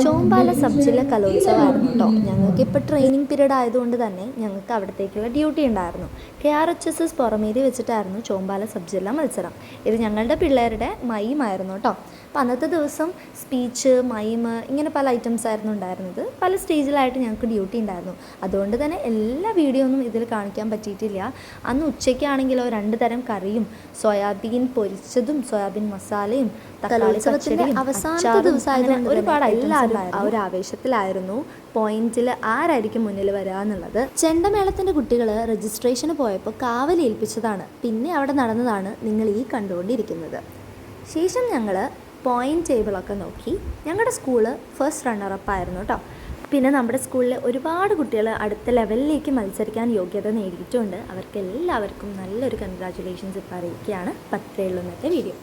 Chombala sub ജില്ല കലോത്സവമായിരുന്നു കേട്ടോ. ഞങ്ങൾക്ക് ഇപ്പോൾ ട്രെയിനിങ് പീരീഡ് ആയതുകൊണ്ട് തന്നെ ഞങ്ങൾക്ക് അവിടത്തേക്കുള്ള ഡ്യൂട്ടി ഉണ്ടായിരുന്നു. KRHSS പുറമേരി വെച്ചിട്ടായിരുന്നു ചോമ്പാല സബ് ജില്ല മത്സരം. ഇത് ഞങ്ങളുടെ പിള്ളേരുടെ മൈമായിരുന്നു കേട്ടോ. അപ്പോൾ അന്നത്തെ ദിവസം സ്പീച്ച്, മൈം, ഇങ്ങനെ പല ഐറ്റംസ് ആയിരുന്നു ഉണ്ടായിരുന്നത്. പല സ്റ്റേജിലായിട്ട് ഞങ്ങൾക്ക് ഡ്യൂട്ടി ഉണ്ടായിരുന്നു. അതുകൊണ്ട് തന്നെ എല്ലാ വീഡിയോ ഒന്നും ഇതിൽ കാണിക്കാൻ പറ്റിയിട്ടില്ല. അന്ന് ഉച്ചയ്ക്കാണെങ്കിലോ 2 തരം കറിയും, സോയാബീൻ പൊരിച്ചതും, സോയാബീൻ മസാലയും, തക്കാളി പച്ചടിയും, അവസാനത്തെ ദിവസമായതുകൊണ്ട് ഒരുപാട് എല്ലാവരും ആ ഒരു ആവേശത്തിലായിരുന്നു പോയിന്റിൽ ആരായിരിക്കും മുന്നിൽ വരിക എന്നുള്ളത്. ചെണ്ടമേളത്തിൻ്റെ കുട്ടികൾ രജിസ്ട്രേഷന് പോയപ്പോൾ കാവലേൽപ്പിച്ചതാണ്. പിന്നെ അവിടെ നടന്നതാണ് നിങ്ങൾ ഈ കണ്ടുകൊണ്ടിരിക്കുന്നത്. ശേഷം ഞങ്ങൾ പോയിന്റ് ടേബിളൊക്കെ നോക്കി. ഞങ്ങളുടെ സ്കൂള് ഫസ്റ്റ് റണ്ണറപ്പ് ആയിരുന്നു കേട്ടോ. പിന്നെ നമ്മുടെ സ്കൂളിൽ ഒരുപാട് കുട്ടികൾ അടുത്ത ലെവലിലേക്ക് മത്സരിക്കാൻ യോഗ്യത നേടിയിട്ടുണ്ട്. അവർക്ക് എല്ലാവർക്കും നല്ലൊരു കൺഗ്രാജുലേഷൻസ് ഇപ്പോൾ അറിയിക്കുകയാണ്. 10 ഇന്നത്തെ വീഡിയോ.